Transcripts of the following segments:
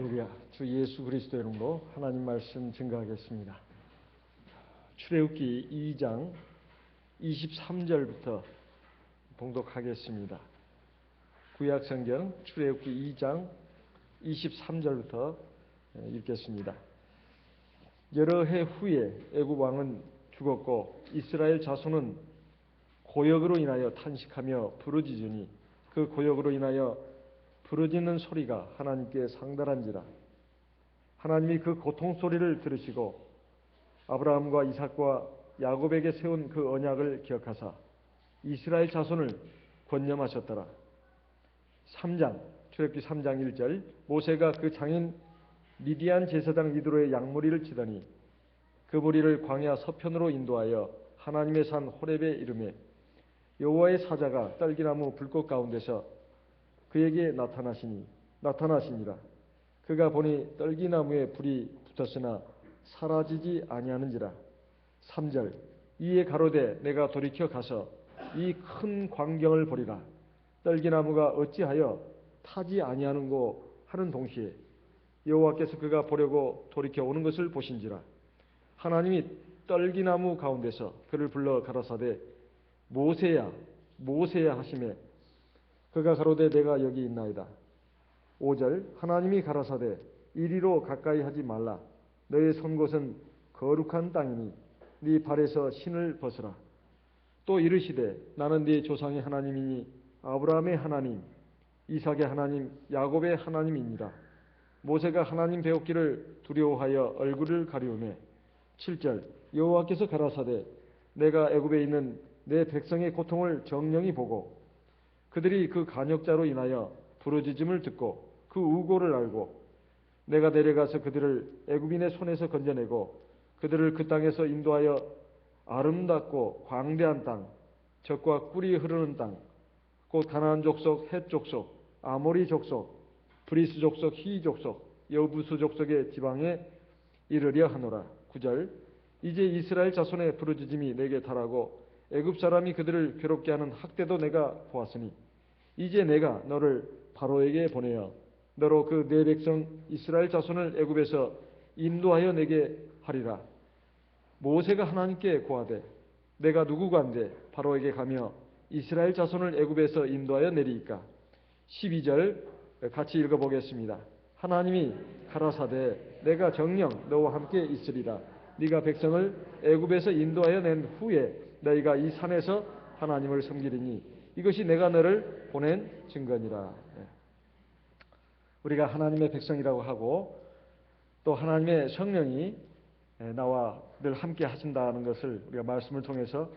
할렐루야. 주 예수 그리스도의 이름으로 하나님 말씀 증거하겠습니다. 출애굽기 2장 23절부터 봉독하겠습니다. 구약 성경 출애굽기 2장 23절부터 읽겠습니다. 여러 해 후에 애굽 왕은 죽었고 이스라엘 자손은 고역으로 인하여 탄식하며 부르짖으니 그 고역으로 인하여 부르짖는 소리가 하나님께 상달한지라. 하나님이 그 고통 소리를 들으시고 아브라함과 이삭과 야곱에게 세운 그 언약을 기억하사 이스라엘 자손을 권념하셨더라. 3장 출애굽기 3장 1절 모세가 그 장인 미디안 제사장 이드로의 양무리를 치더니 그 무리를 광야 서편으로 인도하여 하나님의 산 호렙에 이르매 여호와의 사자가 떨기나무 불꽃 가운데서 그에게 나타나시니라. 그가 보니 떨기나무에 불이 붙었으나 사라지지 아니하는지라. 3절 이에 가로되 내가 돌이켜 가서 이 큰 광경을 보리라. 떨기나무가 어찌하여 타지 아니하는고 하는 동시에 여호와께서 그가 보려고 돌이켜 오는 것을 보신지라. 하나님이 떨기나무 가운데서 그를 불러 가라사대 모세야 모세야 하시매 그가 가로되 내가 여기 있나이다. 5절 하나님이 가라사대 이리로 가까이 하지 말라. 너의 선 곳은 거룩한 땅이니 네 발에서 신을 벗으라. 또 이르시되 나는 네 조상의 하나님이니 아브라함의 하나님 이삭의 하나님 야곱의 하나님이니라. 모세가 하나님 배웠기를 두려워하여 얼굴을 가리우매 7절 여호와께서 가라사대 내가 애굽에 있는 내 백성의 고통을 정령히 보고 그들이 그 간역자로 인하여 부르짖음을 듣고 그 우고를 알고 내가 내려가서 그들을 애굽인의 손에서 건져내고 그들을 그 땅에서 인도하여 아름답고 광대한 땅 젖과 꿀이 흐르는 땅 곧 가나안 족속 헷 족속 아모리 족속 브리스 족속 히 족속 여부수 족속의 지방에 이르려 하노라. 9절 이제 이스라엘 자손의 부르짖음이 내게 달하고 애굽 사람이 그들을 괴롭게 하는 학대도 내가 보았으니 이제 내가 너를 바로에게 보내어 너로 그 내 백성 이스라엘 자손을 애굽에서 인도하여 내게 하리라. 모세가 하나님께 고하되 내가 누구간데 바로에게 가며 이스라엘 자손을 애굽에서 인도하여 내리이까. 12절 같이 읽어보겠습니다. 하나님이 가라사대 내가 정녕 너와 함께 있으리라. 네가 백성을 애굽에서 인도하여 낸 후에 너희가 이 산에서 하나님을 섬기리니 이것이 내가 너를 보낸 증거니라. 우리가 하나님의 백성이라고 하고 또 하나님의 성령이 나와 늘 함께 하신다는 것을 우리가 말씀을 통해서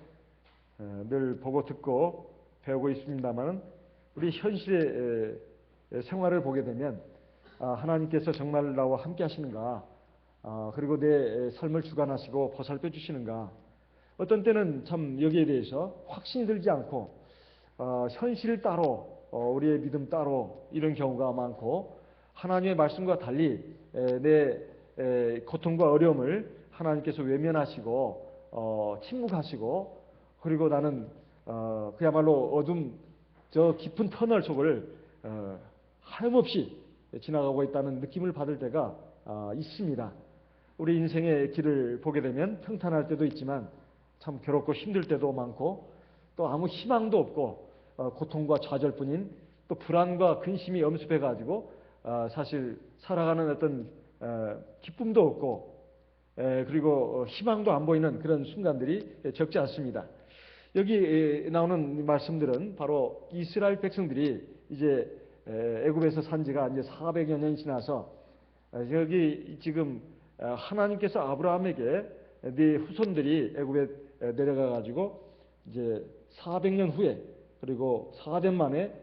늘 보고 듣고 배우고 있습니다만 우리 현실의 생활을 보게 되면 하나님께서 정말 나와 함께 하시는가 그리고 내 삶을 주관하시고 보살펴 주시는가 어떤 때는 참 여기에 대해서 확신이 들지 않고 현실 따로 우리의 믿음 따로 이런 경우가 많고 하나님의 말씀과 달리 내 고통과 어려움을 하나님께서 외면하시고 침묵하시고 그리고 나는 그야말로 어둠 저 깊은 터널 속을 하염없이 지나가고 있다는 느낌을 받을 때가 있습니다. 우리 인생의 길을 보게 되면 평탄할 때도 있지만 참 괴롭고 힘들 때도 많고 또 아무 희망도 없고 고통과 좌절뿐인 또 불안과 근심이 엄습해가지고 사실 살아가는 어떤 기쁨도 없고 그리고 희망도 안 보이는 그런 순간들이 적지 않습니다. 여기 나오는 말씀들은 바로 이스라엘 백성들이 이제 애굽에서 산 지가 이제 400여 년이 지나서 여기 지금 하나님께서 아브라함에게 네 후손들이 애굽에 내려가 가지고 이제 400년 후에 그리고 4년 만에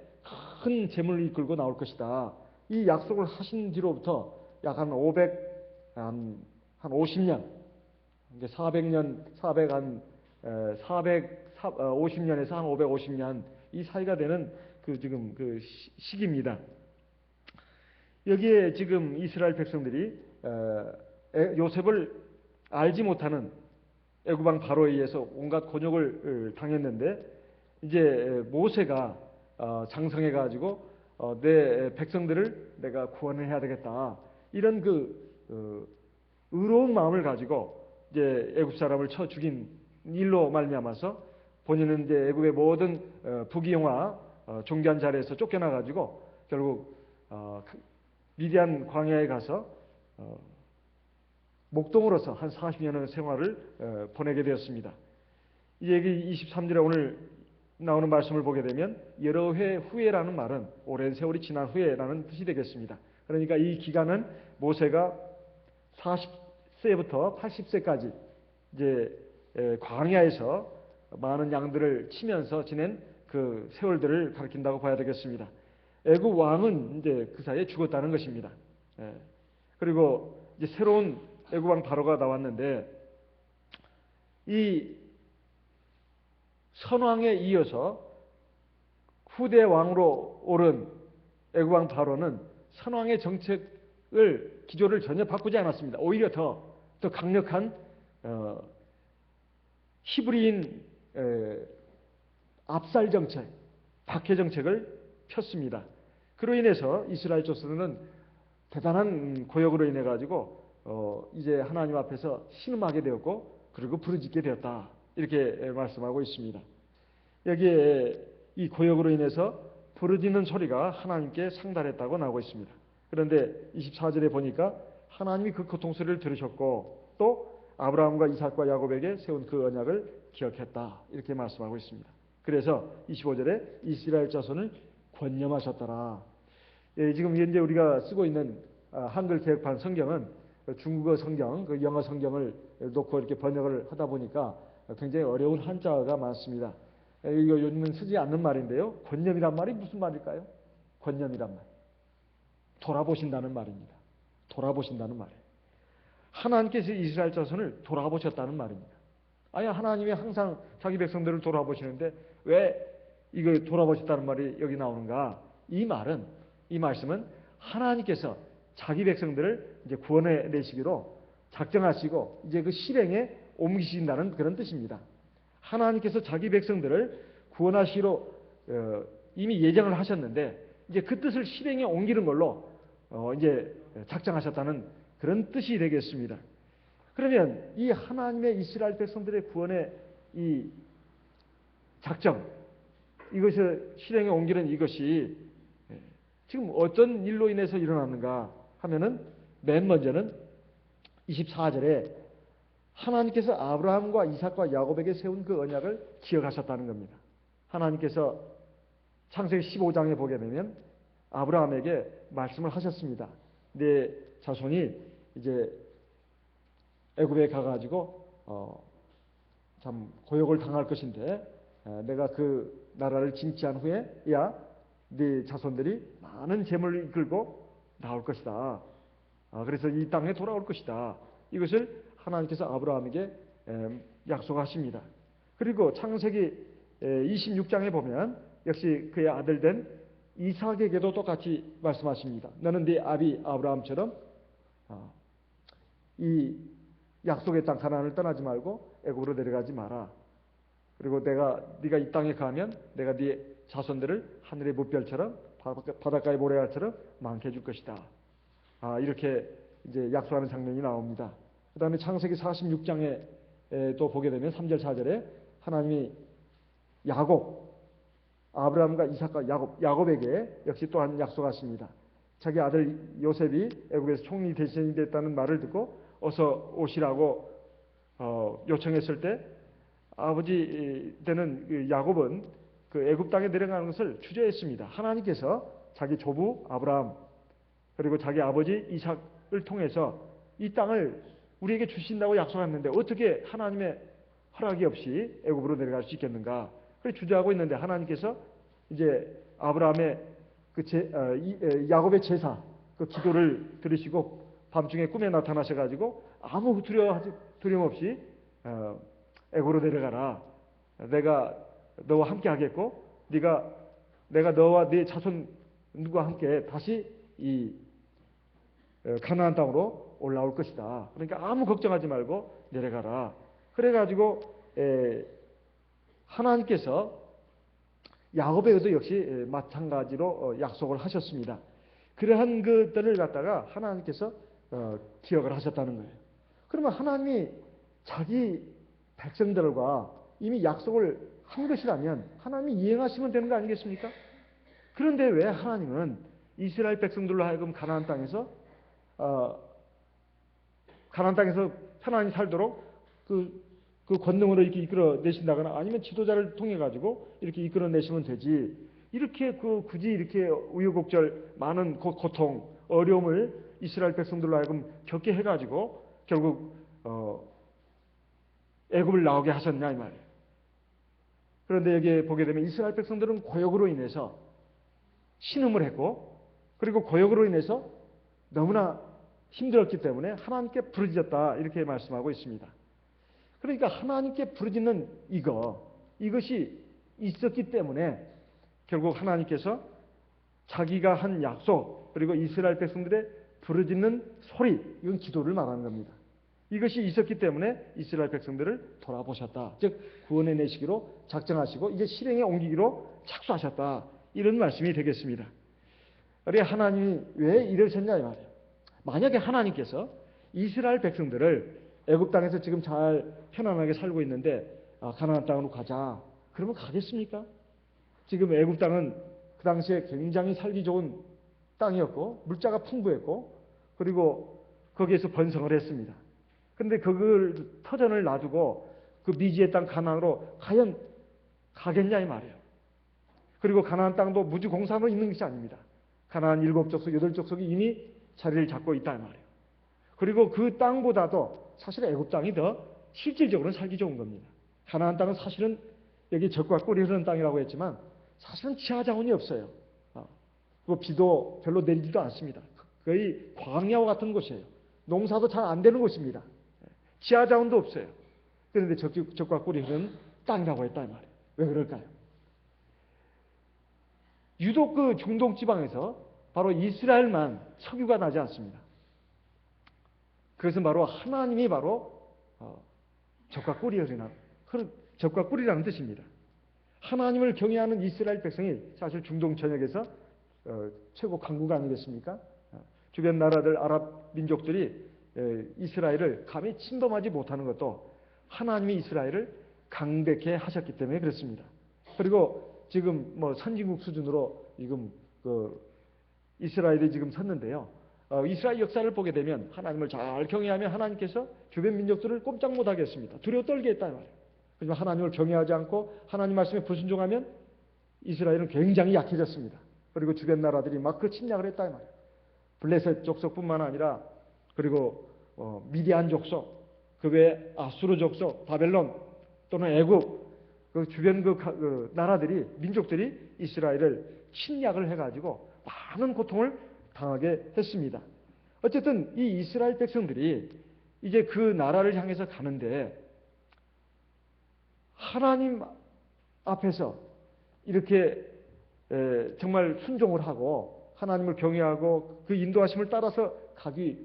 큰 재물을 이끌고 나올 것이다. 이 약속을 하신 뒤로부터 약 한 50년, 400년, 450년에서 한 550년 이 사이가 되는 지금 그 시기입니다. 여기에 지금 이스라엘 백성들이 요셉을 알지 못하는 애굽왕 바로에 의해서 온갖 곤욕을 당했는데 이제 모세가 장성해 가지고 내 백성들을 내가 구원을 해야 되겠다. 이런 의로운 마음을 가지고 이제 애굽 사람을 쳐 죽인 일로 말미암아서 본인은 이제 애굽의 모든 부귀영화 존귀한 자리에서 쫓겨나 가지고 결국 미디안 광야에 가서 목동으로서 한 40년의 생활을 보내게 되었습니다. 이 얘기 23절에 오늘 나오는 말씀을 보게 되면 여러 해 후에라는 말은 오랜 세월이 지난 후에라는 뜻이 되겠습니다. 그러니까 이 기간은 모세가 40세부터 80세까지 이제 광야에서 많은 양들을 치면서 지낸 그 세월들을 가리킨다고 봐야 되겠습니다. 애굽 왕은 이제 그 사이에 죽었다는 것입니다. 그리고 이제 새로운 애굽 왕 바로가 나왔는데 이 선왕에 이어서 후대 왕으로 오른 애굽 왕 바로는 선왕의 정책을 기조를 전혀 바꾸지 않았습니다. 오히려 더 강력한 히브리인 압살 정책, 박해 정책을 폈습니다. 그로 인해서 이스라엘 족속은 대단한 고역으로 인해 가지고 이제 하나님 앞에서 신음하게 되었고 그리고 부르짖게 되었다. 이렇게 말씀하고 있습니다. 여기에 이 고역으로 인해서 부르짖는 소리가 하나님께 상달했다고 나오고 있습니다. 그런데 24절에 보니까 하나님이 그 고통 소리를 들으셨고 또 아브라함과 이삭과 야곱에게 세운 그 언약을 기억했다. 이렇게 말씀하고 있습니다. 그래서 25절에 이스라엘 자손을 권념하셨더라. 지금 현재 우리가 쓰고 있는 한글 개혁판 성경은 중국어 성경, 그 영어 성경을 놓고 이렇게 번역을 하다 보니까 굉장히 어려운 한자가 많습니다. 이거 요즘은 쓰지 않는 말인데요. 권념이란 말이 무슨 말일까요? 권념이란 말. 돌아보신다는 말입니다. 돌아보신다는 말이에요. 하나님께서 이스라엘 자손을 돌아보셨다는 말입니다. 아니 하나님이 항상 자기 백성들을 돌아보시는데 왜 이거 돌아보셨다는 말이 여기 나오는가? 이 말씀은 하나님께서 자기 백성들을 이제 구원해 내시기로 작정하시고 이제 그 실행에 옮기신다는 그런 뜻입니다. 하나님께서 자기 백성들을 구원하시기로 이미 예정을 하셨는데 이제 그 뜻을 실행에 옮기는 걸로 이제 작정하셨다는 그런 뜻이 되겠습니다. 그러면 이 하나님의 이스라엘 백성들의 구원의 이 작정, 이것을 실행에 옮기는 이것이 지금 어떤 일로 인해서 일어났는가 하면은 맨 먼저는 24절에 하나님께서 아브라함과 이삭과 야곱에게 세운 그 언약을 기억하셨다는 겁니다. 하나님께서 창세기 15장에 보게 되면 아브라함에게 말씀을 하셨습니다. 내 자손이 이제 애굽에 가가지고 참 고역을 당할 것인데 내가 그 나라를 진치한 후에 네 자손들이 많은 재물을 이끌고 나올 것이다. 그래서 이 땅에 돌아올 것이다. 이것을 하나님께서 아브라함에게 약속하십니다. 그리고 창세기 26장에 보면 역시 그의 아들 된 이삭에게도 똑같이 말씀하십니다. 너는 네 아비 아브라함처럼 이 약속의 땅 가나안을 떠나지 말고 애굽으로 내려가지 마라. 그리고 네가 이 땅에 가면 내가 네 자손들을 하늘의 무별처럼 바닷가의 모래알처럼 많게 해줄 것이다. 이렇게 이제 약속하는 장면이 나옵니다. 그 다음에 창세기 46장에 또 보게 되면 3절 4절에 하나님이 아브라함과 이삭과 야곱에게 역시 또한 약속하십니다. 자기 아들 요셉이 애굽에서 총리 대신이 됐다는 말을 듣고 어서 오시라고 요청했을 때 아버지 되는 그 야곱은 그 애굽 땅에 내려가는 것을 주저했습니다. 하나님께서 자기 조부 아브라함 그리고 자기 아버지 이삭을 통해서 이 땅을 우리에게 주신다고 약속했는데 어떻게 하나님의 허락이 없이 애굽으로 내려갈 수 있겠는가? 그래서 주저하고 있는데 하나님께서 이제 아브라함의 야곱의 제사 그 기도를 들으시고 밤중에 꿈에 나타나셔가지고 아무 두려움 없이 애굽으로 내려가라. 내가 너와 함께 하겠고 내가 너와 네 자손과 함께 다시 이 가나안 땅으로 올라올 것이다. 그러니까 아무 걱정하지 말고 내려가라. 그래가지고 하나님께서 야곱에게도 역시 마찬가지로 약속을 하셨습니다. 그러한 것들을 갖다가 하나님께서 기억을 하셨다는 거예요. 그러면 하나님이 자기 백성들과 이미 약속을 한 것이라면 하나님이 이행하시면 되는 거 아니겠습니까? 그런데 왜 하나님은 이스라엘 백성들로 하여금 가나안 땅에서 편안히 살도록 그 권능으로 이렇게 이끌어내신다거나 아니면 지도자를 통해 가지고 이렇게 이끌어내시면 되지. 이렇게 굳이 이렇게 우여곡절 많은 고통, 어려움을 이스라엘 백성들로 하여금 겪게 해가지고 결국 애굽을 나오게 하셨냐 이 말이에요. 그런데 여기에 보게 되면 이스라엘 백성들은 고역으로 인해서 신음을 했고 그리고 고역으로 인해서 너무나 힘들었기 때문에 하나님께 부르짖었다 이렇게 말씀하고 있습니다. 그러니까 하나님께 부르짖는 이것이 있었기 때문에 결국 하나님께서 자기가 한 약속 그리고 이스라엘 백성들의 부르짖는 소리 이건 기도를 말하는 겁니다. 이것이 있었기 때문에 이스라엘 백성들을 돌아보셨다. 즉 구원해 내시기로 작정하시고 이제 실행에 옮기기로 착수하셨다. 이런 말씀이 되겠습니다. 우리 하나님이 왜 이러셨냐 이 말이에요. 만약에 하나님께서 이스라엘 백성들을 애굽 땅에서 지금 잘 편안하게 살고 있는데 가나안 땅으로 가자. 그러면 가겠습니까? 지금 애굽 땅은 그 당시에 굉장히 살기 좋은 땅이었고 물자가 풍부했고 그리고 거기에서 번성을 했습니다. 그런데 그걸 터전을 놔두고 그 미지의 땅 가나안으로 과연 가겠냐 이 말이에요. 그리고 가나안 땅도 무주공산으로 있는 것이 아닙니다. 가나안 7족속, 8족속이 이미 자리를 잡고 있다 이 말이에요. 그리고 그 땅보다도 사실 애굽 땅이 더 실질적으로는 살기 좋은 겁니다. 가나안 땅은 사실은 여기 젖과 꿀이 흐르는 땅이라고 했지만 사실은 지하 자원이 없어요. 그 비도 별로 내리지도 않습니다. 거의 광야와 같은 곳이에요. 농사도 잘 안 되는 곳입니다. 지하 자원도 없어요. 그런데 젖과 꿀이 흐르는 땅이라고 했다 이 말이에요. 왜 그럴까요? 유독 그 중동 지방에서 바로 이스라엘만 석유가 나지 않습니다. 그것은 바로 하나님이 바로 젖과 꿀이 흐르는 젖과 꿀이라는 뜻입니다. 하나님을 경외하는 이스라엘 백성이 사실 중동 전역에서 최고 강국가 아니겠습니까? 주변 나라들 아랍 민족들이 이스라엘을 감히 침범하지 못하는 것도 하나님이 이스라엘을 강대케 하셨기 때문에 그렇습니다. 그리고 지금 뭐 선진국 수준으로 지금 이스라엘이 지금 섰는데요. 이스라엘 역사를 보게 되면 하나님을 잘 경외하면 하나님께서 주변 민족들을 꼼짝 못하게 했습니다. 두려워 떨게 했다 말이에요. 하지만 하나님을 경외하지 않고 하나님 말씀에 불순종하면 이스라엘은 굉장히 약해졌습니다. 그리고 주변 나라들이 막 그 침략을 했다 말이에요. 블레셋 족속뿐만 아니라 그리고 미디안 족속, 그 외에 아수르 족속, 바벨론 또는 애굽 그 주변 그 나라들이 민족들이 이스라엘을 침략을 해가지고 많은 고통을 당하게 했습니다. 어쨌든 이 이스라엘 백성들이 이제 그 나라를 향해서 가는데 하나님 앞에서 이렇게 정말 순종을 하고 하나님을 경외하고 그 인도하심을 따라서 가게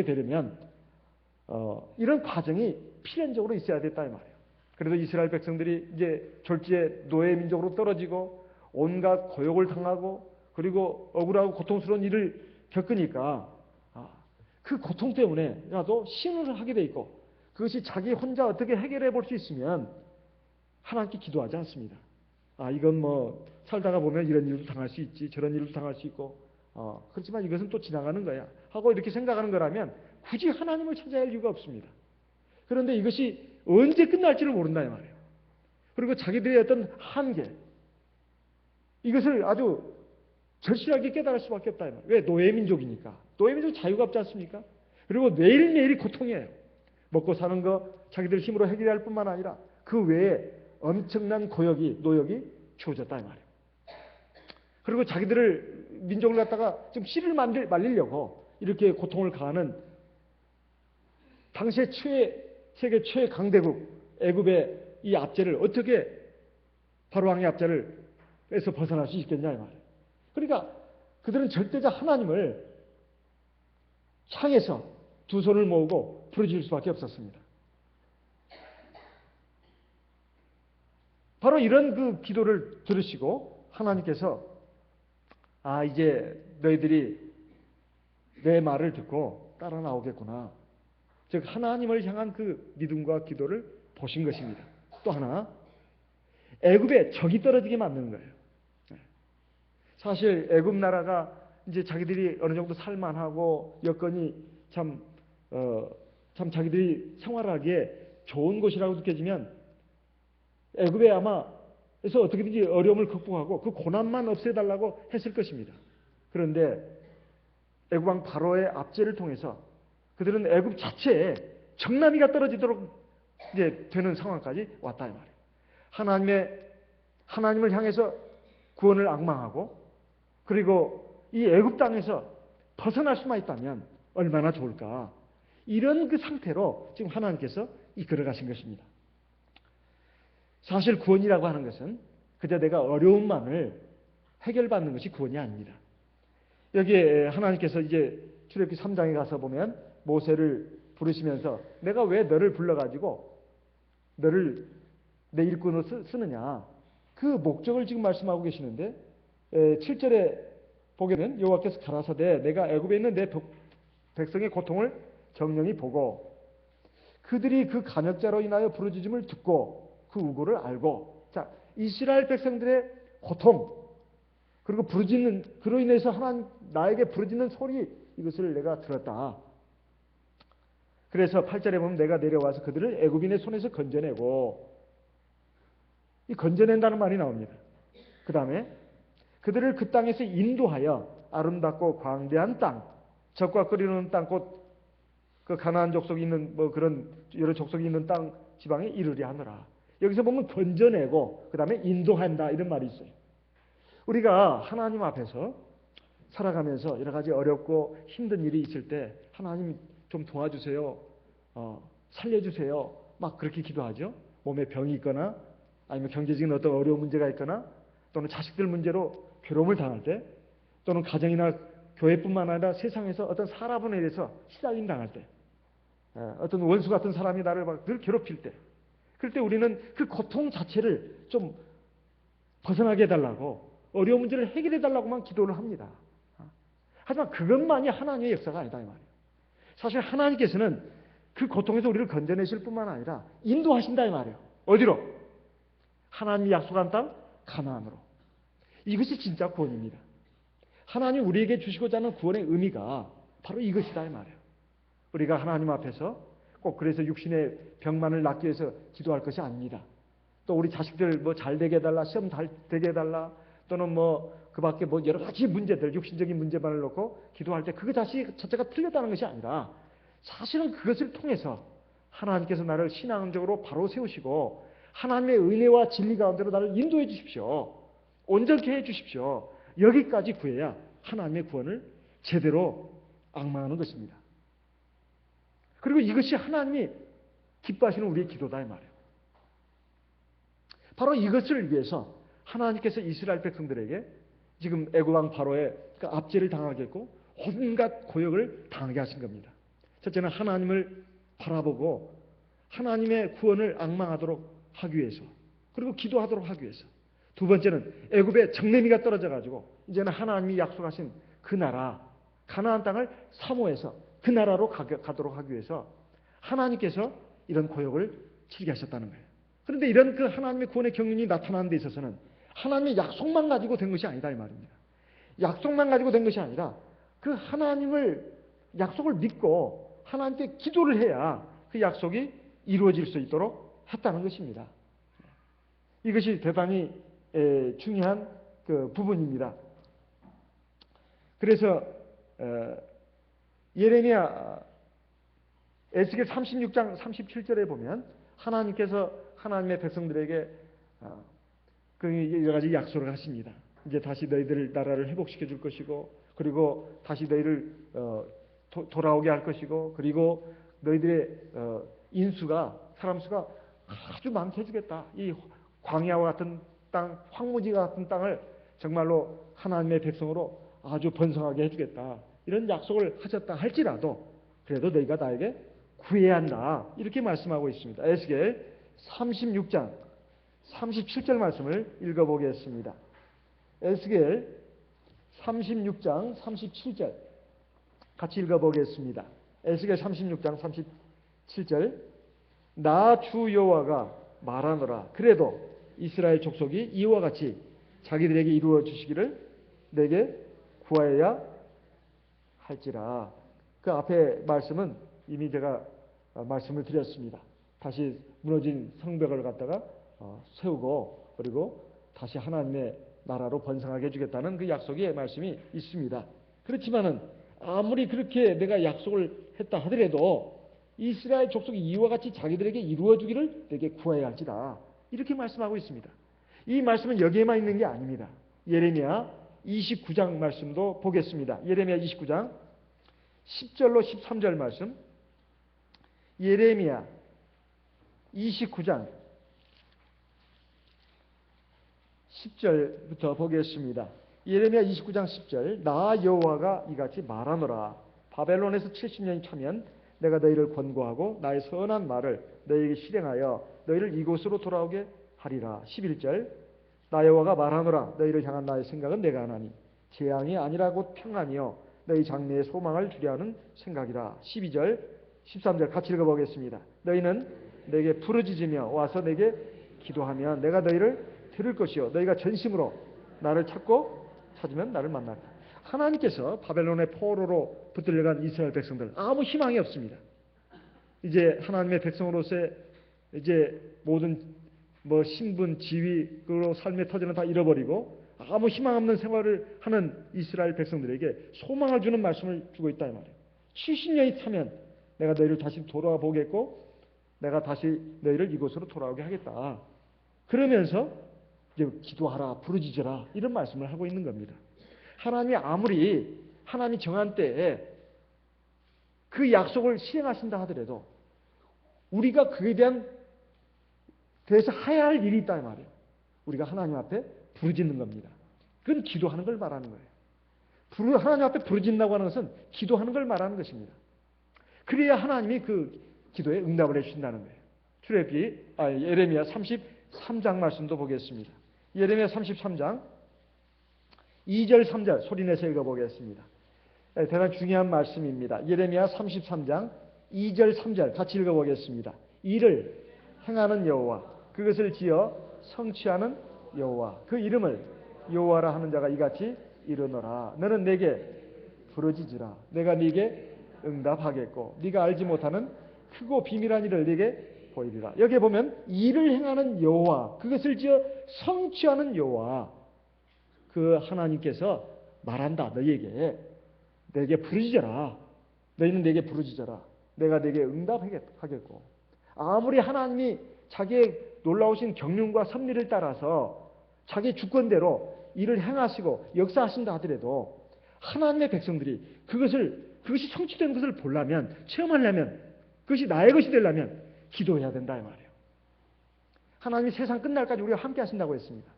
되려면 이런 과정이 필연적으로 있어야 됐다 이 말이에요. 그래서 이스라엘 백성들이 이제 졸지에 노예 민족으로 떨어지고 온갖 고역을 당하고 그리고 억울하고 고통스러운 일을 겪으니까 그 고통 때문에라도 신을 하게 돼 있고 그것이 자기 혼자 어떻게 해결해 볼 수 있으면 하나님께 기도하지 않습니다. 이건 뭐 살다가 보면 이런 일도 당할 수 있지 저런 일도 당할 수 있고 그렇지만 이것은 또 지나가는 거야 하고 이렇게 생각하는 거라면 굳이 하나님을 찾아야 할 이유가 없습니다. 그런데 이것이 언제 끝날지를 모른다 이 말이에요. 그리고 자기들의 어떤 한계 이것을 아주 절실하게 깨달을 수밖에 없다 이 말이에요. 왜? 노예민족이니까. 노예민족 자유가 없지 않습니까? 그리고 매일매일이 고통이에요. 먹고 사는 거 자기들 힘으로 해결할 뿐만 아니라 그 외에 엄청난 노역이 주어졌다 이 말이에요. 그리고 자기들을 민족을 갖다가 좀 씨를 말리려고 이렇게 고통을 가하는 당시의 세계 최강대국 애굽의 이 압제를 어떻게 바로왕의 압제에서 벗어날 수 있겠냐 이 말이에요. 그러니까 그들은 절대자 하나님을 향해서 두 손을 모으고 부르짖을 수밖에 없었습니다. 바로 이런 그 기도를 들으시고 하나님께서 이제 너희들이 내 말을 듣고 따라 나오겠구나. 즉 하나님을 향한 그 믿음과 기도를 보신 것입니다. 또 하나, 애굽에 적이 떨어지게 만드는 거예요. 사실 애굽 나라가 이제 자기들이 어느 정도 살만하고 여건이 참 자기들이 생활하기에 좋은 곳이라고 느껴지면 애굽에 아마에서 어떻게든지 어려움을 극복하고 그 고난만 없애달라고 했을 것입니다. 그런데 애굽 왕 바로의 압제를 통해서 그들은 애굽 자체에 정나미가 떨어지도록 이제 되는 상황까지 왔다 이 말이에요. 하나님을 향해서 구원을 앙망하고 그리고 이 애굽 땅에서 벗어날 수만 있다면 얼마나 좋을까. 이런 그 상태로 지금 하나님께서 이끌어 가신 것입니다. 사실 구원이라고 하는 것은 그저 내가 어려움만을 해결받는 것이 구원이 아닙니다. 여기에 하나님께서 이제 출애굽기 3장에 가서 보면 모세를 부르시면서 내가 왜 너를 불러가지고 너를 내 일꾼으로 쓰느냐. 그 목적을 지금 말씀하고 계시는데 7절에 보게 되면 여호와께서 가라사대 내가 애굽에 있는 내 백성의 고통을 정령히 보고 그들이 그 간역자로 인하여 부르짖음을 듣고 그 우고를 알고 자 이스라엘 백성들의 고통 그리고 부르짖는 그로 인해서 하나님 나에게 부르짖는 소리 이것을 내가 들었다. 그래서 8절에 보면 내가 내려와서 그들을 애굽인의 손에서 건져내고 이 건져낸다는 말이 나옵니다. 그 다음에 그들을 그 땅에서 인도하여 아름답고 광대한 땅 적과 끓이는 땅 곧 그 가나안 족속이 있는 뭐 그런 여러 족속이 있는 땅 지방에 이르려 하느라. 여기서 보면 건져내고 그 다음에 인도한다 이런 말이 있어요. 우리가 하나님 앞에서 살아가면서 여러 가지 어렵고 힘든 일이 있을 때 하나님 좀 도와주세요. 살려주세요. 막 그렇게 기도하죠. 몸에 병이 있거나 아니면 경제적인 어떤 어려운 문제가 있거나 또는 자식들 문제로 괴로움을 당할 때 또는 가정이나 교회뿐만 아니라 세상에서 어떤 사람에 대해서 시달림 당할 때 어떤 원수 같은 사람이 나를 막 늘 괴롭힐 때 그럴 때 우리는 그 고통 자체를 좀 벗어나게 해달라고 어려운 문제를 해결해 달라고만 기도를 합니다. 하지만 그것만이 하나님의 역사가 아니다 이 말이에요. 사실 하나님께서는 그 고통에서 우리를 건져내실 뿐만 아니라 인도하신다 이 말이에요. 어디로? 하나님이 약속한 땅 가나안으로. 이것이 진짜 구원입니다. 하나님 우리에게 주시고자 하는 구원의 의미가 바로 이것이다 이 말이에요. 우리가 하나님 앞에서 꼭 그래서 육신의 병만을 낫기 위해서 기도할 것이 아닙니다. 또 우리 자식들 뭐 잘 되게 해달라, 시험 잘 되게 해달라, 또는 뭐 그 밖에 뭐 여러 가지 문제들, 육신적인 문제만을 놓고 기도할 때 그거 자체가 틀렸다는 것이 아니라 사실은 그것을 통해서 하나님께서 나를 신앙적으로 바로 세우시고 하나님의 은혜와 진리 가운데로 나를 인도해 주십시오. 온전케 해 주십시오. 여기까지 구해야 하나님의 구원을 제대로 앙망하는 것입니다. 그리고 이것이 하나님이 기뻐하시는 우리의 기도다 이 말이에요. 바로 이것을 위해서 하나님께서 이스라엘 백성들에게 지금 애굽 왕 바로의 압제를 당하게 했고 온갖 고역을 당하게 하신 겁니다. 첫째는 하나님을 바라보고 하나님의 구원을 앙망하도록 하기 위해서 그리고 기도하도록 하기 위해서 두 번째는 애굽에 정내미가 떨어져 가지고 이제는 하나님이 약속하신 그 나라 가나안 땅을 사모해서 그 나라로 가도록 하기 위해서 하나님께서 이런 고역을 치르게 하셨다는 거예요. 그런데 이런 그 하나님의 구원의 경륜이 나타나는 데 있어서는 하나님의 약속만 가지고 된 것이 아니다 이 말입니다. 약속만 가지고 된 것이 아니라 그 하나님을 약속을 믿고 하나님께 기도를 해야 그 약속이 이루어질 수 있도록 했다는 것입니다. 이것이 대단히 중요한 그 부분입니다. 그래서 예레미야 에스겔 36장 37절에 보면 하나님께서 하나님의 백성들에게 그 여러 가지 약속을 하십니다. 이제 다시 너희들 나라를 회복시켜 줄 것이고 그리고 다시 너희를 돌아오게 할 것이고 그리고 너희들의 인수가 사람 수가 아주 많게 해주겠다. 이 광야와 같은 땅, 황무지와 같은 땅을 정말로 하나님의 백성으로 아주 번성하게 해주겠다. 이런 약속을 하셨다 할지라도 그래도 너희가 나에게 구해야 한다. 이렇게 말씀하고 있습니다. 에스겔 36장 37절 말씀을 읽어보겠습니다. 에스겔 36장 37절 같이 읽어보겠습니다. 에스겔 36장 37절. 나 주 여호와가 말하노라. 그래도 이스라엘 족속이 이와 같이 자기들에게 이루어 주시기를 내게 구하여야 할지라. 그 앞에 말씀은 이미 제가 말씀을 드렸습니다. 다시 무너진 성벽을 갖다가 세우고 그리고 다시 하나님의 나라로 번성하게 해주겠다는 그 약속의 말씀이 있습니다. 그렇지만은 아무리 그렇게 내가 약속을 했다 하더라도 이스라엘 족속이 이와 같이 자기들에게 이루어주기를 내게 구해야 할지라. 이렇게 말씀하고 있습니다. 이 말씀은 여기에만 있는 게 아닙니다. 예레미야 29장 말씀도 보겠습니다. 예레미야 29장 10절로 13절 말씀. 예레미야 29장 10절부터 보겠습니다. 예레미야 29장 10절. 나 여호와가 이같이 말하노라. 바벨론에서 70년이 차면 내가 너희를 권고하고 나의 선한 말을 너희에게 실행하여 너희를 이곳으로 돌아오게 하리라. 11절. 나 여호와가 말하노라. 너희를 향한 나의 생각은 내가 하나니 재앙이 아니라 곧 평안이요 너희 장래에 소망을 주려 하는 생각이라. 12절 13절 같이 읽어보겠습니다. 너희는 내게 부르짖으며 와서 내게 기도하면 내가 너희를 들을 것이요 너희가 전심으로 나를 찾으면 나를 만나리라. 하나님께서 바벨론의 포로로 붙들려간 이스라엘 백성들 아무 희망이 없습니다. 이제 하나님의 백성으로서의 이제 모든 신분, 지위, 그리고 삶의 터전을 다 잃어버리고 아무 희망 없는 생활을 하는 이스라엘 백성들에게 소망을 주는 말씀을 주고 있다 이 말이에요. 70년이 차면 내가 너희를 다시 돌아와 보겠고 내가 다시 너희를 이곳으로 돌아오게 하겠다. 그러면서 이제 기도하라, 부르짖어라 이런 말씀을 하고 있는 겁니다. 하나님이 아무리 하나님이 정한 때에 그 약속을 시행하신다 하더라도 우리가 그에 대해서 해야 할 일이 있다 이 말이에요. 우리가 하나님 앞에 부르짖는 겁니다. 그건 기도하는 걸 말하는 거예요. 하나님 앞에 부르짖는다고 하는 것은 기도하는 걸 말하는 것입니다. 그래야 하나님이 그 기도에 응답을 해주신다는 거예요. 예레미야 33장 말씀도 보겠습니다. 예레미야 33장 2절 3절 소리내서 읽어보겠습니다. 대단히 중요한 말씀입니다. 예레미야 33장 2절 3절 같이 읽어보겠습니다. 이를 행하는 여호와 그것을 지어 성취하는 여호와 그 이름을 여호와라 하는 자가 이같이 이르노라. 너는 내게 부르짖으라. 내가 네게 응답하겠고 네가 알지 못하는 크고 비밀한 일을 네게 보이리라. 여기에 보면 이를 행하는 여호와 그것을 지어 성취하는 여호와 그 하나님께서 말한다. 너희에게 내게 부르짖어라. 너희는 내게 부르짖어라. 내가 네게 응답하겠고 아무리 하나님이 자기의 놀라우신 경륜과 섭리를 따라서 자기 주권대로 일을 행하시고 역사하신다 하더라도 하나님의 백성들이 그것이 성취된 것을 보려면 체험하려면 그것이 나의 것이 되려면 기도해야 된다 이 말이에요. 하나님이 세상 끝날까지 우리가 함께 하신다고 했습니다.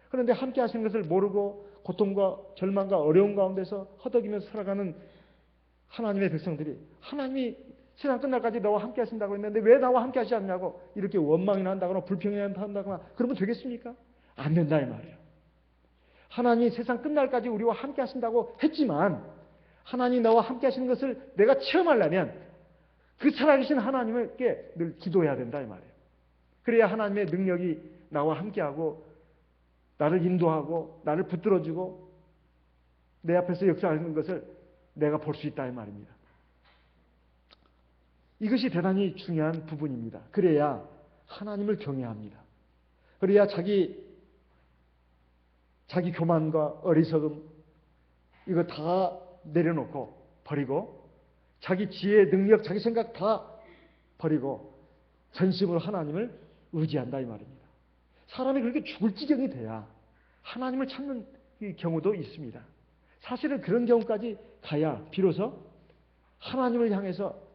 그런데 함께 하시는 것을 모르고 고통과 절망과 어려움 가운데서 허덕이면서 살아가는 하나님의 백성들이 하나님이 세상 끝날까지 너와 함께 하신다고 했는데 왜 나와 함께 하시지 않냐고 이렇게 원망이나 한다거나 불평이나 한다거나 그러면 되겠습니까? 안 된다 이 말이에요. 하나님이 세상 끝날까지 우리와 함께 하신다고 했지만 하나님이 나와 함께 하시는 것을 내가 체험하려면 그 살아계신 하나님께 늘 기도해야 된다 이 말이에요. 그래야 하나님의 능력이 나와 함께하고 나를 인도하고 나를 붙들어주고 내 앞에서 역사하는 것을 내가 볼 수 있다 이 말입니다. 이것이 대단히 중요한 부분입니다. 그래야 하나님을 경외합니다. 그래야 자기 교만과 어리석음 이거 다 내려놓고 버리고 자기 지혜, 능력, 자기 생각 다 버리고 전심으로 하나님을 의지한다 이 말입니다. 사람이 그렇게 죽을 지경이 돼야 하나님을 찾는 경우도 있습니다. 사실은 그런 경우까지 가야 비로소 하나님을 향해서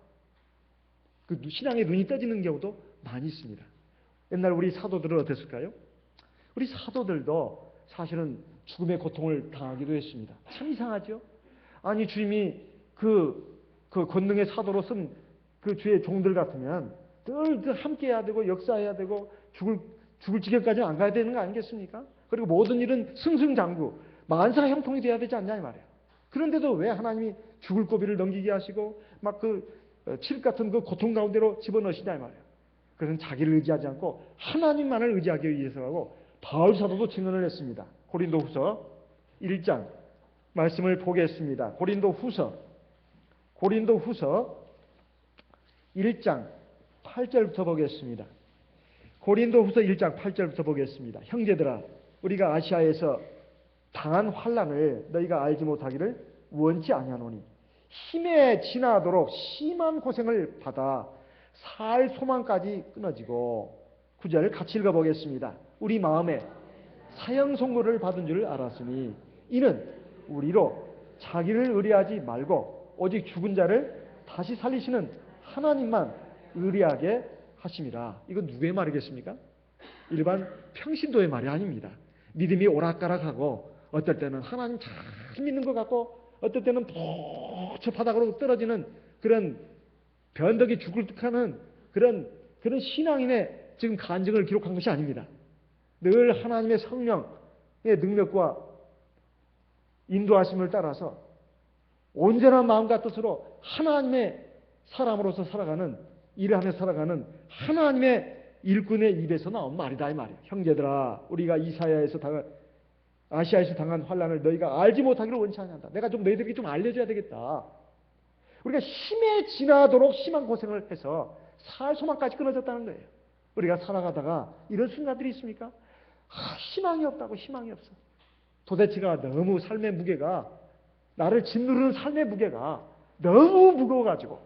그 신앙의 눈이 떠지는 경우도 많이 있습니다. 옛날 우리 사도들은 어땠을까요? 우리 사도들도 사실은 죽음의 고통을 당하기도 했습니다. 참 이상하죠? 아니 주님이 그 권능의 사도로 쓴 그 주의 종들 같으면 늘 함께해야 되고 역사해야 되고 죽을 지경까지는 안 가야 되는 거 아니겠습니까? 그리고 모든 일은 승승장구 만사 형통이 돼야 되지 않냐 이 말이에요. 그런데도 왜 하나님이 죽을 고비를 넘기게 하시고 막 칠 같은 그 고통 가운데로 집어넣으시냐 이 말이에요. 그것은 자기를 의지하지 않고 하나님만을 의지하기 위해서라고 바울 사도도 증언을 했습니다. 고린도후서 1장 말씀을 보겠습니다. 고린도후서 1장 8절부터 보겠습니다. 고린도후서 1장 8절부터 보겠습니다. 형제들아, 우리가 아시아에서 당한 환난을 너희가 알지 못하기를 원치 아니하노니 힘에 지나도록 심한 고생을 받아 살 소망까지 끊어지고 9절 같이 읽어보겠습니다. 우리 마음에 사형 선고를 받은 줄 알았으니 이는 우리로 자기를 의뢰하지 말고 오직 죽은 자를 다시 살리시는 하나님만 의뢰하게 하심이라. 이건 누구의 말이겠습니까? 일반 평신도의 말이 아닙니다. 믿음이 오락가락하고 어떨 때는 하나님 잘 믿는 것 같고 어떨 때는 저 바닥으로 떨어지는 그런 변덕이 죽을 듯하는 그런 신앙인의 지금 간증을 기록한 것이 아닙니다. 늘 하나님의 성령의 능력과 인도하심을 따라서 온전한 마음과 뜻으로 하나님의 사람으로서 살아가는, 일을 하며 살아가는 하나님의 일꾼의 입에서 나온 말이다 이 말이에요. 형제들아, 우리가 아시아에서 당한 환난을 너희가 알지 못하기를 원치 아니한다. 내가 좀 너희들에게 좀 알려줘야 되겠다. 우리가 힘에 지나도록 심한 고생을 해서 살 소망까지 끊어졌다는 거예요. 우리가 살아가다가 이런 순간들이 있습니까? 희망이 없다고. 희망이 없어. 도대체가 너무 삶의 무게가, 나를 짓누르는 삶의 무게가 너무 무거워가지고,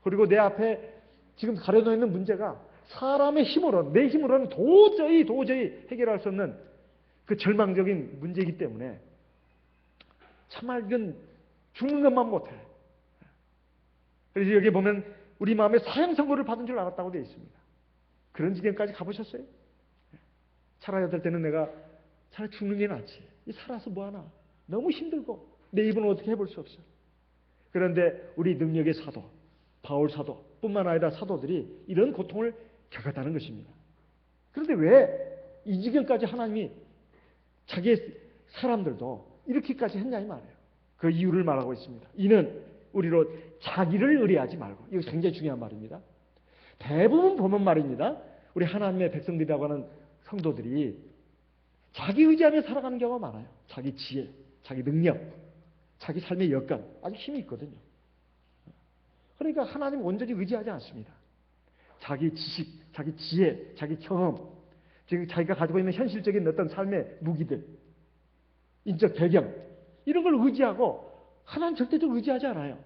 그리고 내 앞에 지금 가려져 있는 문제가 사람의 힘으로는, 내 힘으로는 도저히 해결할 수 없는 그 절망적인 문제이기 때문에 정말 이건 죽는 것만 못해. 그래서 여기 보면 우리 마음에 사형 선고를 받은 줄 알았다고 되어 있습니다. 그런 지경까지 가보셨어요? 차라리 어떨 때는 내가 차라리 죽는 게 낫지. 살아서 뭐하나. 너무 힘들고 내 입은 어떻게 해볼 수 없어. 그런데 우리 능력의 사도, 바울 사도 뿐만 아니라 사도들이 이런 고통을 겪었다는 것입니다. 그런데 왜 이 지경까지 하나님이 자기의 사람들도 이렇게까지 했냐 이 말이에요. 그 이유를 말하고 있습니다. 이는 우리로 자기를 의뢰하지 말고. 이거 굉장히 중요한 말입니다. 대부분 보면 말입니다. 우리 하나님의 백성들이라고 하는 성도들이 자기 의지하며 살아가는 경우가 많아요. 자기 지혜, 자기 능력, 자기 삶의 여건, 아주 힘이 있거든요. 그러니까 하나님 온전히 의지하지 않습니다. 자기 지식, 자기 지혜, 자기 경험, 즉 자기가 가지고 있는 현실적인 어떤 삶의 무기들, 인적 배경, 이런 걸 의지하고 하나님 절대적으로 의지하지 않아요.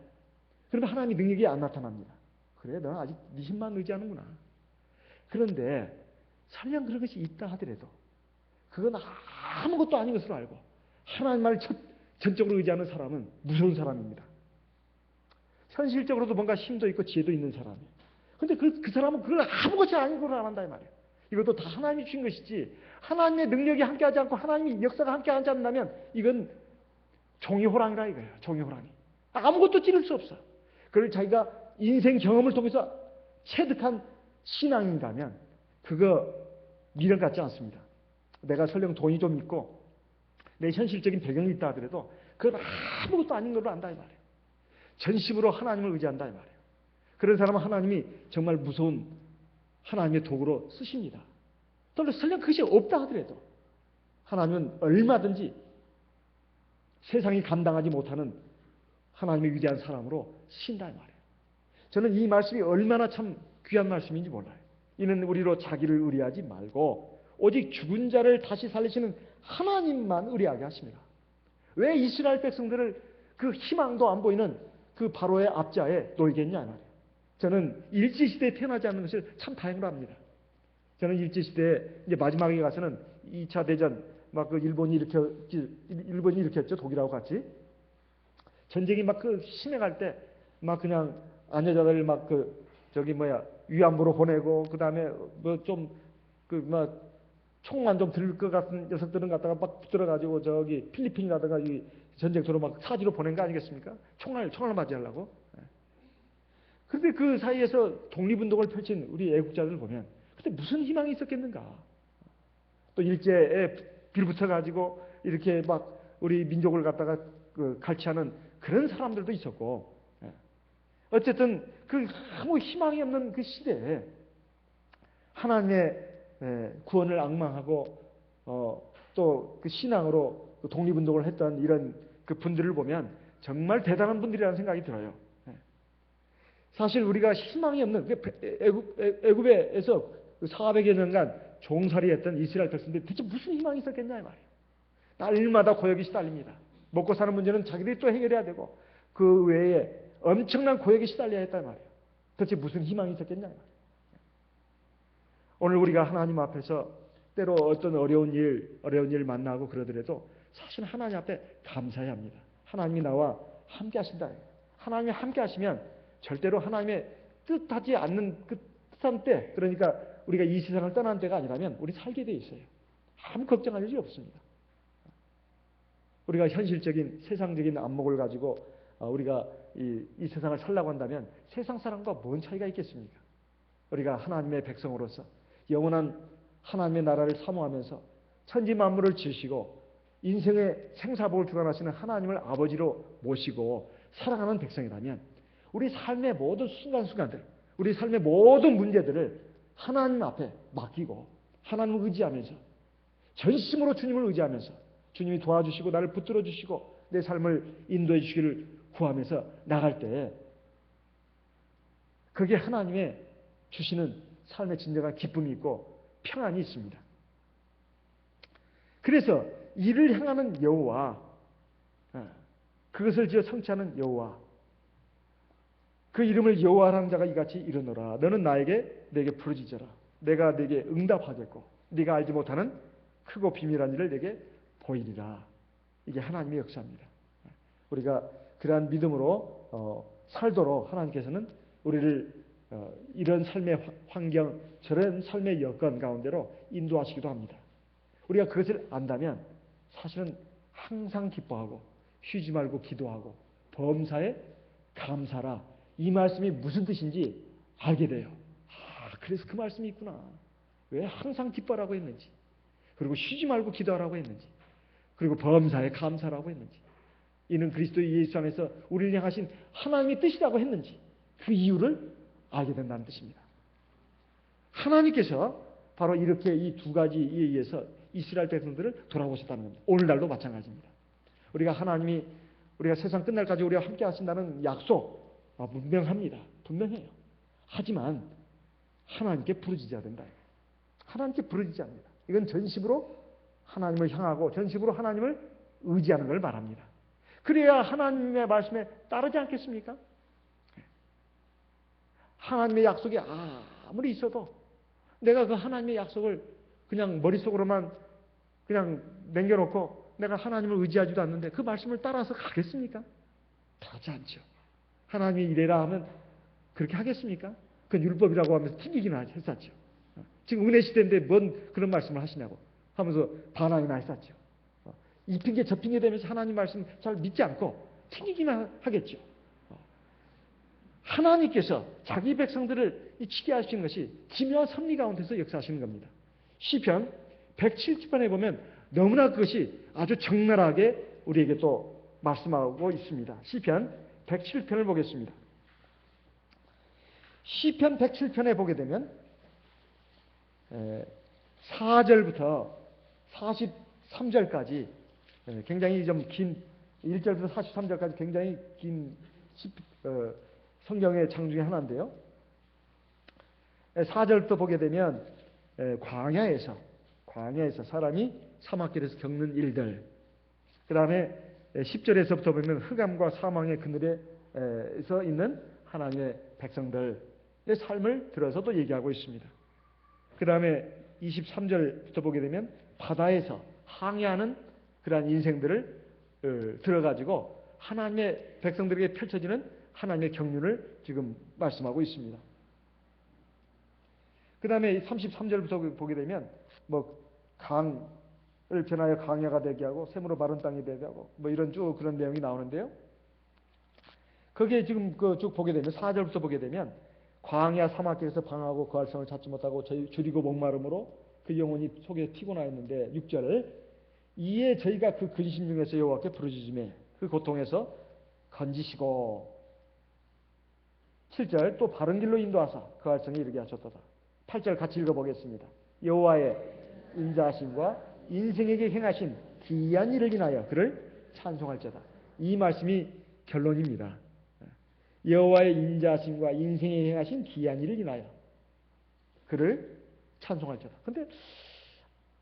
그러면 하나님의 능력이 안 나타납니다. 그래, 너는 아직 네 힘만 의지하는구나. 그런데 설령 그런 것이 있다 하더라도 그건 아무것도 아닌 것으로 알고 하나님만을 전적으로 의지하는 사람은 무서운 사람입니다. 현실적으로도 뭔가 힘도 있고 지혜도 있는 사람이에요. 근데 그 사람은 그걸 아무것이 아닌 걸 안한다 이 말이에요. 이것도 다 하나님이 주신 것이지, 하나님의 능력이 함께하지 않고 하나님의 역사가 함께하지 않는다면 이건 종이호랑이라 이거예요. 종이호랑이. 아무것도 찌를 수 없어. 그걸 자기가 인생 경험을 통해서 체득한 신앙인다면 그거 미련 같지 않습니다. 내가 설령 돈이 좀 있고 내 현실적인 배경이 있다 하더라도 그건 아무것도 아닌 걸로 안다 이 말이에요. 전심으로 하나님을 의지한다 이 말이에요. 그런 사람은 하나님이 정말 무서운 하나님의 도구로 쓰십니다. 또 설령 그것이 없다 하더라도 하나님은 얼마든지 세상이 감당하지 못하는 하나님의 위대한 사람으로 쓰신다 이 말이에요. 저는 이 말씀이 얼마나 참 귀한 말씀인지 몰라요. 이는 우리로 자기를 의뢰하지 말고 오직 죽은 자를 다시 살리시는 하나님만 의뢰하게 하십니다. 왜 이스라엘 백성들을 그 희망도 안 보이는 그 바로의 앞자에 놓이겠냐 이 말이에요. 저는 일제시대에 태어나지 않는 것을 참 다행으로 합니다. 저는 일제시대에 이제 마지막에 가서는 2차 대전 막 그 일본이 일으켰죠. 독일하고 같이. 전쟁이 막 그 심해갈 때 막 그냥 아녀자들 막 위안부로 보내고 그다음에 뭐 좀 총만 좀 들을 것 같은 녀석들은 갖다가 막 붙들어가지고 저기 필리핀이라든가 이 전쟁터로 막 사지로 보낸 거 아니겠습니까? 총알 맞이하려고. 그런데 그 사이에서 독립운동을 펼친 우리 애국자들을 보면 그때 무슨 희망이 있었겠는가? 또 일제에 빌붙어가지고 이렇게 막 우리 민족을 갖다가 갈취하는 그런 사람들도 있었고, 어쨌든 그 아무 희망이 없는 그 시대에 하나님의 구원을 앙망하고 또 그 신앙으로 독립운동을 했던 이런 그 분들을 보면 정말 대단한 분들이라는 생각이 들어요. 사실 우리가 희망이 없는 애굽에서 400여 년간 종살이했던 이스라엘 백성들이 대체 무슨 희망이 있었겠냐 이 말이에요. 날마다 고역에 시달립니다. 먹고 사는 문제는 자기들이 또 해결해야 되고 그 외에 엄청난 고역에 시달려야 했단 말이에요. 도대체 무슨 희망이 있었겠냐 이 말이에요. 오늘 우리가 하나님 앞에서 때로 어떤 어려운 일 만나고 그러더라도 사실 하나님 앞에 감사해야 합니다. 하나님이 나와 함께 하신다. 하나님이 함께 하시면 절대로 하나님의 뜻하지 않는 그 뜻한 때, 그러니까 우리가 이 세상을 떠난 때가 아니라면 우리 살게 돼 있어요. 아무 걱정할 일이 없습니다. 우리가 현실적인 세상적인 안목을 가지고 우리가 이 세상을 살라고 한다면 세상 사람과 뭔 차이가 있겠습니까? 우리가 하나님의 백성으로서 영원한 하나님의 나라를 사모하면서 천지 만물을 지으시고 인생의 생사복을 주관하시는 하나님을 아버지로 모시고 살아가는 백성이라면 우리 삶의 모든 순간순간들, 우리 삶의 모든 문제들을 하나님 앞에 맡기고 하나님을 의지하면서 전심으로 주님을 의지하면서 주님이 도와주시고 나를 붙들어 주시고 내 삶을 인도해 주시기를 구하면서 나갈 때 그게 하나님의 주시는 삶의 진정한 기쁨이 있고 평안이 있습니다. 그래서 이를 향하는 여호와, 그것을 지어 성취하는 여호와, 그 이름을 여호와라는 자가 이같이 이르노라. 너는 내게 부르짖어라. 내가 내게 응답하겠고 네가 알지 못하는 크고 비밀한 일을 내게 보이리라. 이게 하나님의 역사입니다. 우리가 그러한 믿음으로 살도록 하나님께서는 우리를 이런 삶의 환경, 저런 삶의 여건 가운데로 인도하시기도 합니다. 우리가 그것을 안다면 사실은 항상 기뻐하고 쉬지 말고 기도하고 범사에 감사라. 이 말씀이 무슨 뜻인지 알게 돼요. 그래서 그 말씀이 있구나. 왜 항상 기뻐라고 했는지, 그리고 쉬지 말고 기도하라고 했는지, 그리고 범사에 감사라고 했는지, 이는 그리스도 예수 안에서 우리를 향하신 하나님의 뜻이라고 했는지 그 이유를 알게 된다는 뜻입니다. 하나님께서 바로 이렇게 이 두 가지에 의해서 이스라엘 백성들을 돌아오셨다는 겁니다. 오늘날도 마찬가지입니다. 우리가 세상 끝날까지 우리와 함께 하신다는 약속 분명합니다. 분명해요. 하지만 하나님께 부르짖어야 된다. 하나님께 부르짖어야 합니다. 이건 전심으로 하나님을 향하고 전심으로 하나님을 의지하는 걸 말합니다. 그래야 하나님의 말씀에 따르지 않겠습니까? 하나님의 약속이 아무리 있어도 내가 그 하나님의 약속을 그냥 머릿속으로만 그냥 남겨놓고 내가 하나님을 의지하지도 않는데 그 말씀을 따라서 가겠습니까? 가지 않죠. 하나님이 이래라 하면 그렇게 하겠습니까? 그건 율법이라고 하면서 튕기기나 했었죠. 지금 은혜 시대인데 뭔 그런 말씀을 하시냐고 하면서 반항이나 했었죠. 이 핑계 저 핑계 대면서 하나님 말씀 잘 믿지 않고 튕기기만 하겠죠. 하나님께서 자기 백성들을 치게 하시는 것이 기묘한 섭리 가운데서 역사하시는 겁니다. 시편 107편에 보면 너무나 그것이 아주 적나라하게 우리에게 또 말씀하고 있습니다. 시편 107편을 보겠습니다. 시편 107편에 보게 되면 4절부터 43절까지 굉장히 좀 긴 1절부터 43절까지 굉장히 긴 성경의 장 중에 하나인데요. 4절부터 보게 되면 광야에서 사람이 사막길에서 겪는 일들, 그 다음에 10절에서부터 보면 흑암과 사망의 그늘에서 있는 하나님의 백성들의 삶을 들어서도 얘기하고 있습니다. 그 다음에 23절부터 보게 되면 바다에서 항해하는 그러한 인생들을 들어가지고 하나님의 백성들에게 펼쳐지는 하나님의 경륜을 지금 말씀하고 있습니다. 그 다음에 33절부터 보게 되면 강을 변하여 강야가 되게 하고 샘으로 마른 땅이 되게 하고 이런 쭉 그런 내용이 나오는데요. 거기에 지금 쭉 보게 되면 4절부터 보게 되면 광야 사막길에서 방황하고 거할성을 찾지 못하고 줄이고 목마름으로 그 영혼이 속에 피곤하였는데 6절 이에 저희가 그 근심 중에서 여호와께 부르짖음에 그 고통에서 건지시고 7절 또 바른 길로 인도하사 그 알성에 이르게 하셨도다. 8절 같이 읽어보겠습니다. 여호와의 인자하심과 인생에게 행하신 기이한 일을 인하여 그를 찬송할지어다. 이 말씀이 결론입니다. 여호와의 인자하심과 인생에 행하신 기이한 일을 인하여 그를 찬송할지어다. 근데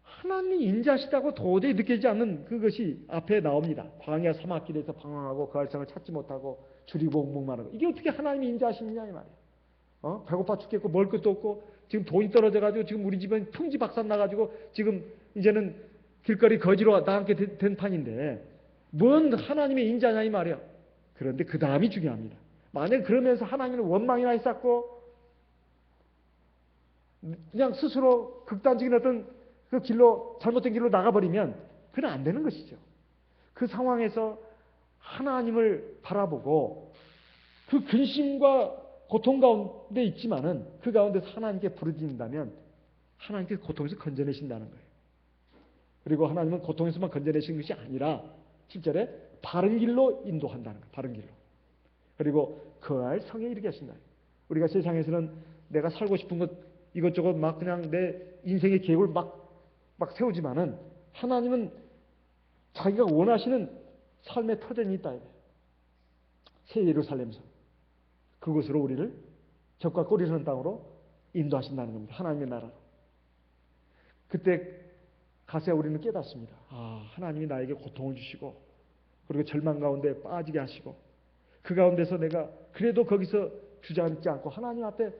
하나님이 인자하시다고 도저히 느끼지 않는 그것이 앞에 나옵니다. 광야 사막길에서 방황하고 그 알성을 찾지 못하고 줄이고 목마르고 이게 어떻게 하나님이 인자하시느냐 이 말이에요. 배고파 죽겠고 먹을 것도 없고 지금 돈이 떨어져가지고 지금 우리 집은 풍지박산 나가지고 지금 이제는 길거리 거지로 나앉게 된 판인데 뭔 하나님의 인자냐 이 말이야. 그런데 그 다음이 중요합니다. 만약 그러면서 하나님을 원망이나 했었고 그냥 스스로 극단적인 어떤 그 길로 잘못된 길로 나가버리면 그건 안 되는 것이죠. 그 상황에서 하나님을 바라보고 그 근심과 고통 가운데 있지만은 그 가운데서 하나님께 부르짖는다면 하나님께 고통에서 건져내신다는 거예요. 그리고 하나님은 고통에서만 건져내시는 것이 아니라 7절에 바른 길로 인도한다는 거예요. 바른 길로. 그리고 거할 성에 이르게 하신다. 우리가 세상에서는 내가 살고 싶은 것 이것저것 막 그냥 내 인생의 계획을 막 세우지만은 하나님은 자기가 원하시는 삶의 터전이 있다. 새 예루살렘에서 그곳으로 우리를 적과 꼴이 서는 땅으로 인도하신다는 겁니다. 하나님의 나라로. 그때 가서야 우리는 깨닫습니다. 하나님이 나에게 고통을 주시고 그리고 절망 가운데 빠지게 하시고 그 가운데서 내가 그래도 거기서 주저앉지 않고 하나님 앞에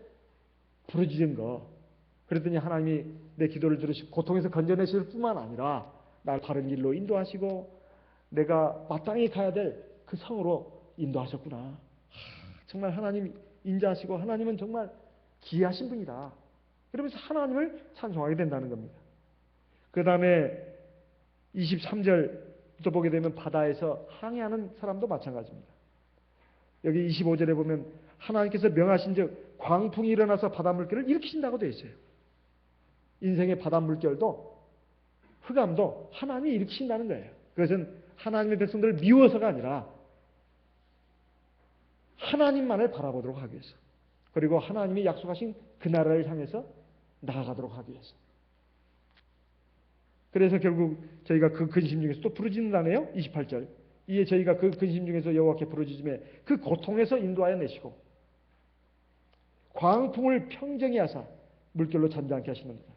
부르짖은 거 그랬더니 하나님이 내 기도를 들으시고 고통에서 건져내실 뿐만 아니라 날 바른 길로 인도하시고 내가 마땅히 가야 될 그 성으로 인도하셨구나. 정말 하나님 인자하시고 하나님은 정말 기이하신 분이다. 그러면서 하나님을 찬송하게 된다는 겁니다. 그 다음에 23절부터 보게 되면 바다에서 항해하는 사람도 마찬가지입니다. 여기 25절에 보면 하나님께서 명하신 즉 광풍이 일어나서 바닷물결을 일으키신다고 되어 있어요. 인생의 바닷물결도 흑암도 하나님이 일으키신다는 거예요. 그것은 하나님의 백성들을 미워서가 아니라 하나님만을 바라보도록 하기 위해서 그리고 하나님이 약속하신 그 나라를 향해서 나아가도록 하기 위해서 그래서 결국 저희가 그 근심 중에서 또 부르짖는다네요. 28절 이에 저희가 그 근심 중에서 여호와께 부르짖음에 그 고통에서 인도하여 내시고 광풍을 평정히 하사 물결로 잠잠케 하시는도다.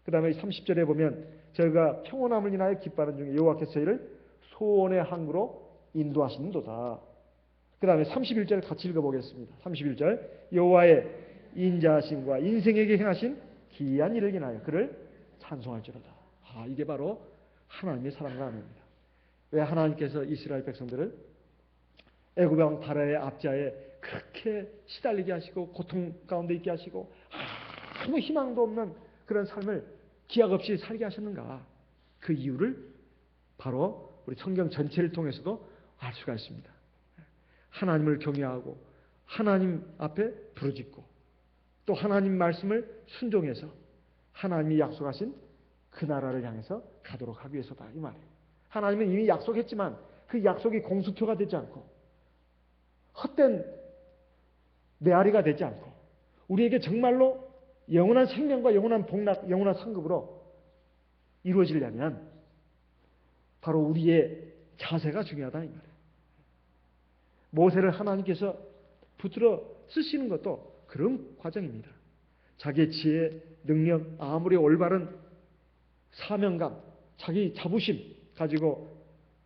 그 다음에 30절에 보면 저희가 평온함을 인하여 기뻐하는 중에 여호와께서 저희를 소원의 항구로 인도하시는도다. 그 다음에 31절 같이 읽어보겠습니다. 31절 여호와의 인자하심과 인생에게 행하신 기이한 일을 인하여 그를 찬송할지로다. 이게 바로 하나님의 사랑과 은혜입니다. 왜 하나님께서 이스라엘 백성들을 애굽 왕 바로의 압제하에 그렇게 시달리게 하시고 고통 가운데 있게 하시고 아무 희망도 없는 그런 삶을 기약 없이 살게 하셨는가? 그 이유를 바로 우리 성경 전체를 통해서도 알 수가 있습니다. 하나님을 경외하고 하나님 앞에 부르짖고 또 하나님 말씀을 순종해서 하나님이 약속하신 그 나라를 향해서 가도록 하기 위해서다 이 말이에요. 하나님은 이미 약속했지만 그 약속이 공수표가 되지 않고 헛된 메아리가 되지 않고 우리에게 정말로 영원한 생명과 영원한 복락, 영원한 상급으로 이루어지려면 바로 우리의 자세가 중요하다 이 말이에요. 모세를 하나님께서 붙들어 쓰시는 것도 그런 과정입니다. 자기의 지혜, 능력, 아무리 올바른 사명감, 자기 자부심 가지고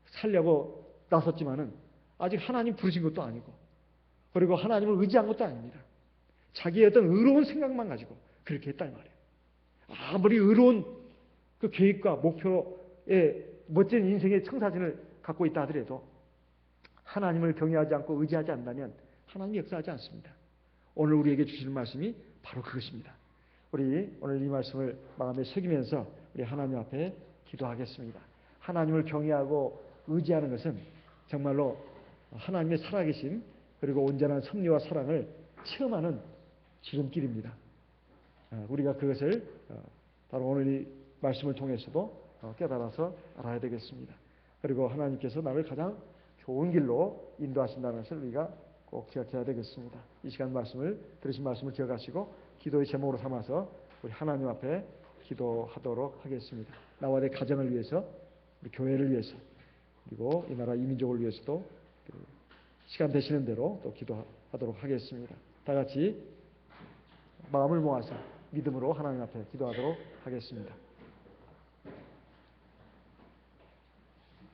살려고 나섰지만은 아직 하나님 부르신 것도 아니고 그리고 하나님을 의지한 것도 아닙니다. 자기의 어떤 의로운 생각만 가지고 그렇게 했다 이 말이에요. 아무리 의로운 그 계획과 목표의 멋진 인생의 청사진을 갖고 있다 하더라도 하나님을 경외하지 않고 의지하지 않는다면 하나님이 역사하지 않습니다. 오늘 우리에게 주시는 말씀이 바로 그것입니다. 우리 오늘 이 말씀을 마음에 새기면서 우리 하나님 앞에 기도하겠습니다. 하나님을 경외하고 의지하는 것은 정말로 하나님의 살아계심 그리고 온전한 섭리와 사랑을 체험하는 지름길입니다. 우리가 그것을 바로 오늘 이 말씀을 통해서도 깨달아서 알아야 되겠습니다. 그리고 하나님께서 나를 가장 좋은 길로 인도하신다는 것을 우리가 꼭 기억해야 되겠습니다. 이 시간 들으신 말씀을 기억하시고 기도의 제목으로 삼아서 우리 하나님 앞에 기도하도록 하겠습니다. 나와 내 가정을 위해서, 우리 교회를 위해서, 그리고 이 나라 이민족을 위해서도 시간 되시는 대로 또 기도하도록 하겠습니다. 다 같이 마음을 모아서 믿음으로 하나님 앞에 기도하도록 하겠습니다.